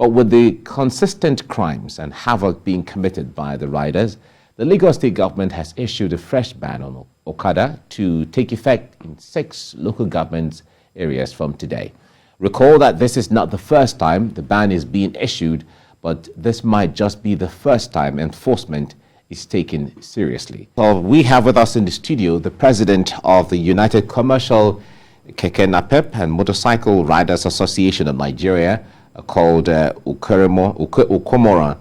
But with the consistent crimes and havoc being committed by the riders, the Lagos State government has issued a fresh ban on Okada to take effect in 6 local government areas from today. Recall that this is not the first time the ban is being issued, but this might just be the first time enforcement is taken seriously. Well, we have with us in the studio the president of the United Commercial Keke Napep and Motorcycle Riders Association of Nigeria, called Okomora,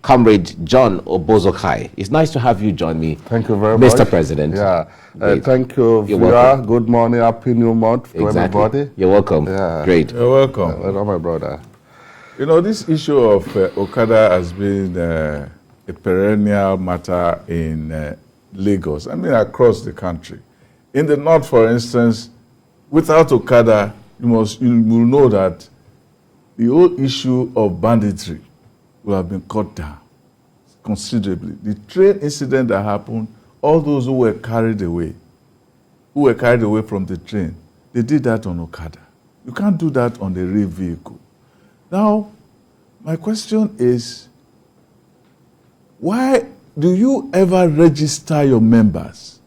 Comrade John Obozokai. It's nice to have you join me. Thank you very much. Mr. President. Yeah. Thank you, You're Vira. welcome. Good morning, happy new month to everybody. You're welcome. Yeah. Great. You're welcome. Welcome, my brother. You know, this issue of Okada has been a perennial matter in Lagos, I mean across the country. In the north, for instance, without Okada, you will know that the whole issue of banditry will have been cut down considerably. The train incident that happened, all those who were carried away from the train, they did that on Okada. You can't do that on the rail vehicle. Now, my question is, why do you ever register your members?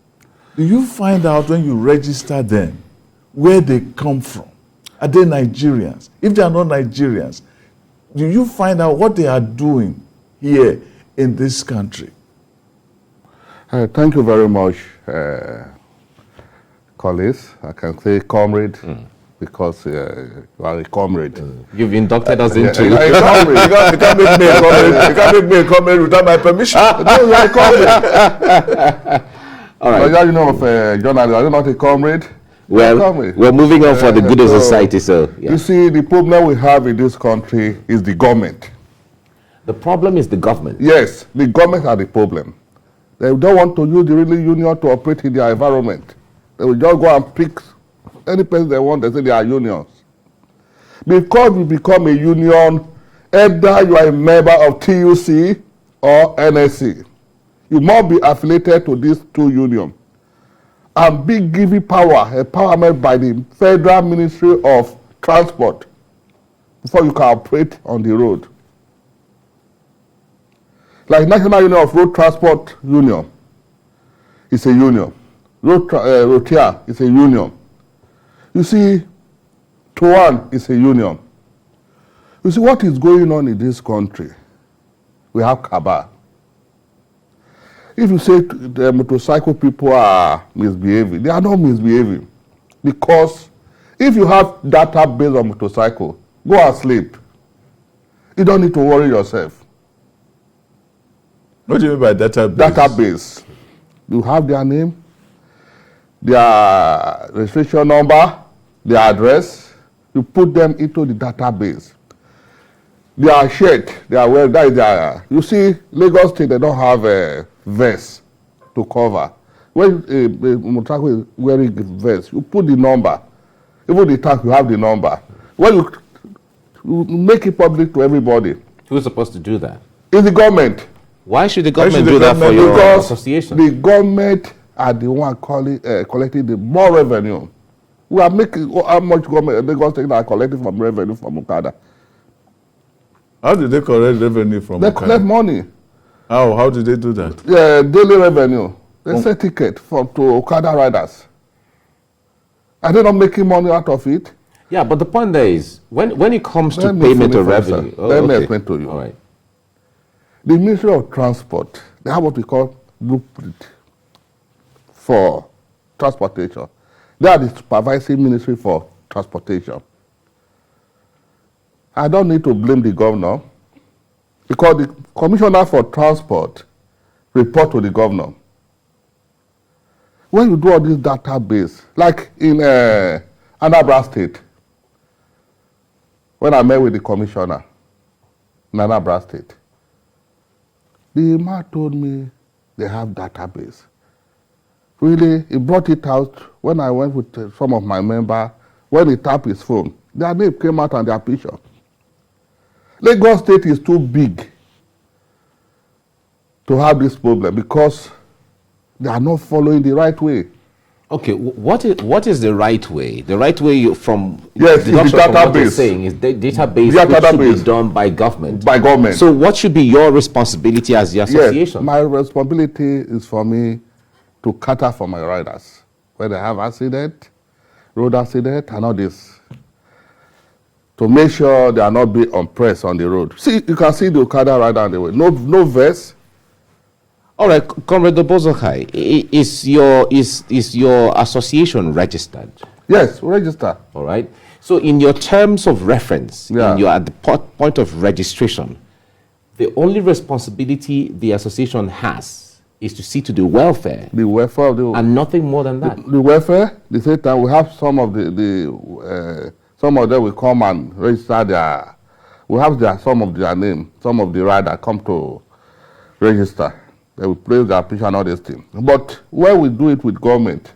Do you find out when you register them where they come from? Are they Nigerians? If they are not Nigerians, do you find out what they are doing here in this country? Thank you very much, colleagues. I can say comrade because you are a comrade. You've inducted us into You are a comrade. You can't make me a comrade. You can't make me a comrade without my permission. No, you are a comrade. All right. You know of journalist. Are you not a comrade? Well, we're moving on for the good of so, society, so yeah. You see, the problem we have in this country is the government. The problem is the government. Yes, the government are the problem. They don't want to use the really union to operate in their environment. They will just go and pick any place they want. They say they are unions. Because we become a union, either you are a member of TVC or NSC, you must be affiliated to these 2 unions and be given empowerment by the Federal Ministry of Transport before you can operate on the road. Like National Union of Road Transport Union is a union. Rotia is a union. You see, Tuan is a union. You see what is going on in this country? We have cabal. If you say the motorcycle people are misbehaving, they are not misbehaving. Because if you have database on motorcycle, go and sleep. You don't need to worry yourself. What do you mean by database? Database. You have their name, their registration number, their address. You put them into the database. They are shared. They are well. That is their. You see, Lagos State, they don't have a vest to cover. When a motorcycle is wearing a vest, you put the number. Even the tank, you have the number. When you make it public to everybody. Who's supposed to do that? It's the government. Why should the government do that for your because association? The government are the one collecting the more revenue. We are making how much government Lagos State are collecting from revenue from Okada. How did they collect revenue from They Okada? collect money. How did they do that? Daily revenue. They sell ticket to Okada riders. Are they not making money out of it? Yeah, but the point there is, when it comes to Let me payment of finish, revenue... sir. Let me explain to you. All right. The Ministry of Transport, they have what we call blueprint for transportation. They are the supervising ministry for transportation. I don't need to blame the governor because the commissioner for transport report to the governor. When you do all this database, like in Anambra State, when I met with the commissioner in Anambra State, the man told me they have database. Really, he brought it out when I went with some of my members. When he tapped his phone, their name came out and their picture. Lagos State is too big to have this problem because they are not following the right way Okay, what is the right way? The right way from Yes, the deduction from what you're database. saying is the database The which should be database. done by government. By government. So what should be your responsibility as the association? Yes, my responsibility is for me to cater for my riders. When they have accident, road accident, and all this. To make sure they are not being oppressed on the road. See, you can see the Okada rider on the way. No vest. All right, Comrade Obozokai, is your association registered? Yes, register. All right. So in your terms of reference, Yeah. at the point of registration, the only responsibility the association has is to see to the welfare The welfare of the and nothing more than that. the welfare. The same time we have some of some of them will come and register their. We have some of their name. Some of the rider come to register. They will place their picture and all these things. But when we do it with government,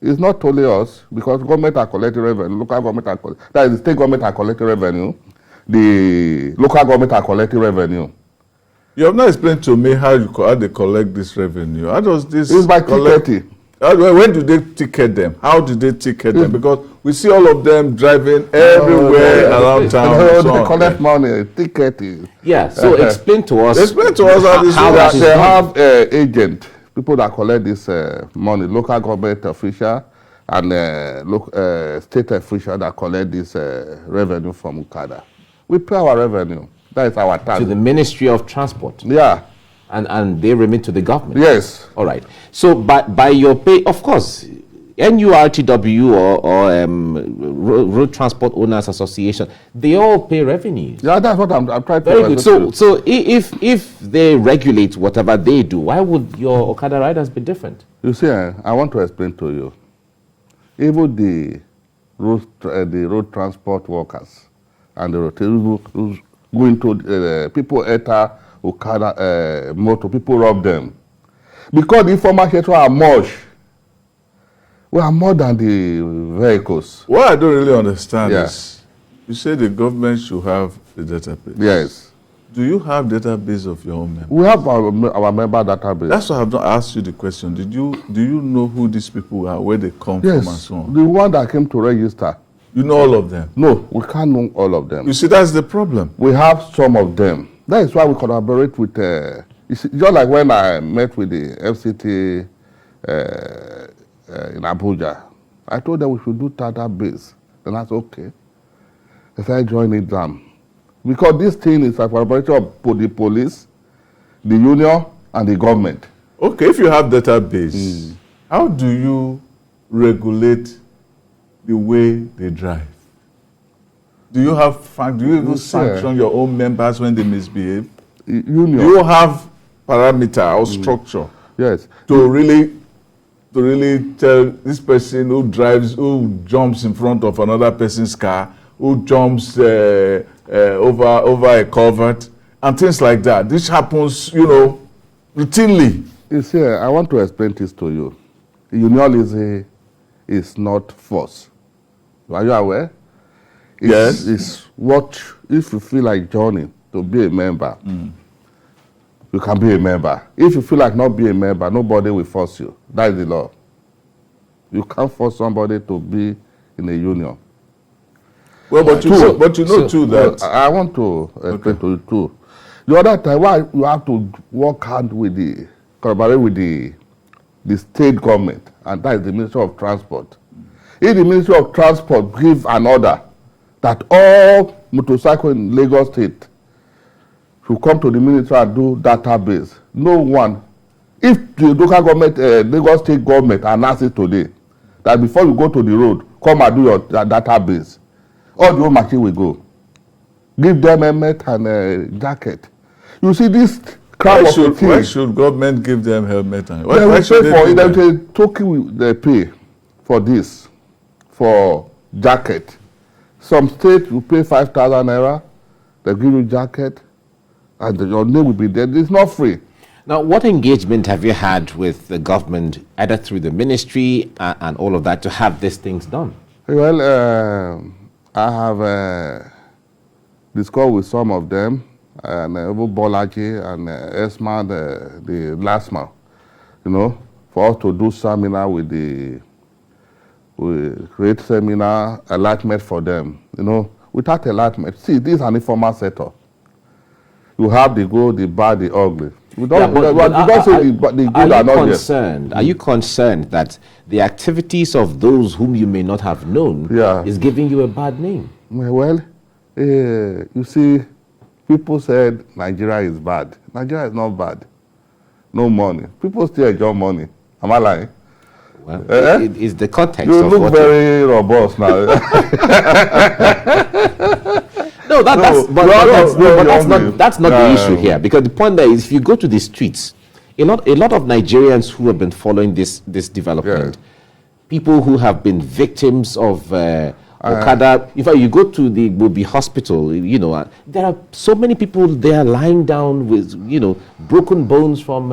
it's not only us, because government are collecting revenue, local government are that is the state government are collecting revenue, the local government are collecting revenue. You have not explained to me how they collect this revenue. How does this It's by collect? ticketing. When do they ticket them? How do they ticket them? Because we see all of them driving everywhere around town. and so They on. collect money, ticketing. Yeah. So explain to us. Explain to us how this how works. that is They done. have agent, people that collect this money, local government official and state official that collect this revenue from Okada. We pay our revenue. That is our tax. To the Ministry of Transport, Yeah. and they remit to the government. Yes. All right. So by your pay, of course, NURTW or Road Transport Owners Association, they all pay revenues. Yeah, that's what I'm trying to Very good. explain. So if they regulate whatever they do, why would your Okada riders be different? You see, I want to explain to you. Even the road transport workers and the road who's going to people enter Okada motor, people rob them. Because the informal sector are much. We are more than the vehicles. What I don't really understand Yeah. is, you say the government should have the database. Yes. Do you have database of your own members? We have our member database. That's why I've not asked you the question. Do you know who these people are, where they come from, and Yes. so on? The one that came to register. You know all of them. No, we can't know all of them. You see, that's the problem. We have some of them. That is why we collaborate with, you see, just like when I met with the FCT in Abuja, I told them we should do database. Then I said, okay. They started joining them. Because this thing is a collaboration of the police, the union, and the government. Okay, if you have database, how do you regulate the way they drive? Do you even Yes, sanction your own members when they misbehave? Union. Do you have parameter or structure Yes. to really tell this person who jumps in front of another person's car, who jumps over a culvert, and things like that? This happens, routinely. You see, I want to explain this to you. Unionism is not force. Are you aware? Yes. It's what, if you feel like joining to be a member, you can be a member. If you feel like not be a member, nobody will force you. That is the law. You can't force somebody to be in a union. Well, but you know too that I want to explain to you too. The other time, why you have to work hard with collaborate with the state government, and that is the Ministry of Transport. If the Ministry of Transport give an order that all motorcycles in Lagos State should come to the ministry and do database, no one. If the local government, Lagos State government announce it today, that before you go to the road, come and do your database, all the whole machine will go. Give them a helmet and a jacket. You see this crowd why of why should government give them helmet? And they will why pay should for give it. them? They token they pay for this, for jacket. Some state will pay 5,000 naira. They give you jacket, and your name will be there. It's not free. Now, what engagement have you had with the government, either through the ministry and all of that, to have these things done? Well, I have discussed with some of them, and Evo Bolaji and Esma, the last man, for us to do seminar we create seminar, enlightenment for them. You know, without enlightenment, see, this is an informal sector. You have the good, the bad, the ugly. We don't, say the good are not concerned. Are you concerned that the activities of those whom you may not have known is giving you a bad name? Well, you see, people said Nigeria is bad. Nigeria is not bad. No money. People still enjoy money. Am I lying? Well, it is the context you of look what very robust now. That's not the issue here, because the point there is, if you go to the streets, a lot of Nigerians who have been following this development, people who have been victims of Okada. In fact, you go to the Bobi hospital, you know, there are so many people there lying down with, you know, broken bones from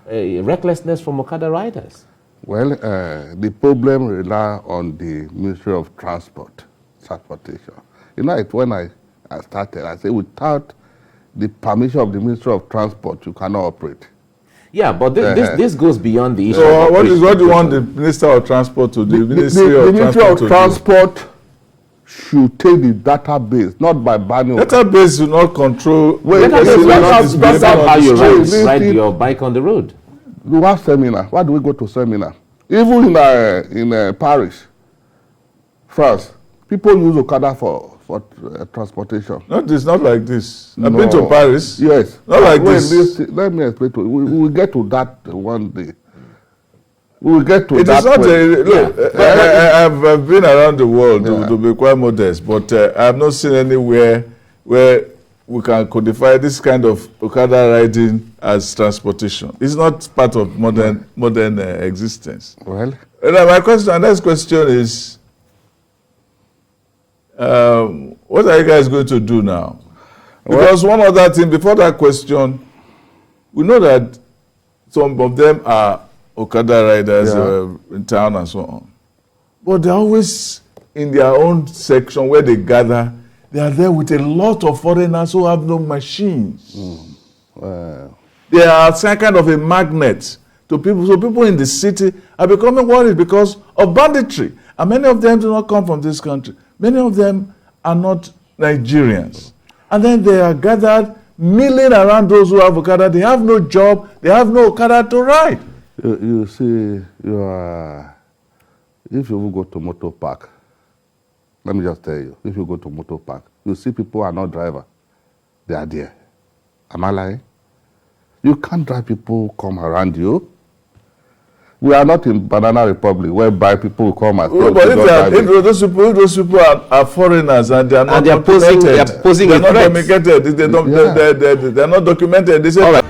recklessness from Okada riders. Well, the problem relies on the Ministry of Transportation. You know, when I started, I said, without the permission of the Ministry of Transport, you cannot operate. Yeah, but this goes beyond the issue. So what do you want the Minister of Transport to do? The Ministry of Transport should take the database, not by banning. Database will not control. That's how you ride your bike on the road. We have seminar. Why do we go to seminar? Even in Paris, France, people use Okada for transportation. No, it's not like this. I've been to Paris. Yes. Not like this. Let me explain to you. We will get to that one day. We will get to that. I've been around the world to be quite modest, but I have not seen anywhere where we can codify this kind of Okada riding as transportation. It's not part of modern existence. Well, my next question is, what are you guys going to do now? Because one other thing, before that question, we know that some of them are Okada riders in town and so on. But they're always in their own section where they gather. They are there with a lot of foreigners who have no machines. They are some kind of a magnet to people. So people in the city are becoming worried because of banditry. And many of them do not come from this country. Many of them are not Nigerians. And then they are gathered, milling around those who have Okada. They have no job. They have no Okada to ride. You see, if you will go to motor park, let me just tell you, if you go to motor park, you see people are not driver. They are there. Am I lying? You can't drive people come around you. We are not in Banana Republic whereby people will come and but if those people are foreigners and they are not documented, they're not documented, they are not documented. They say,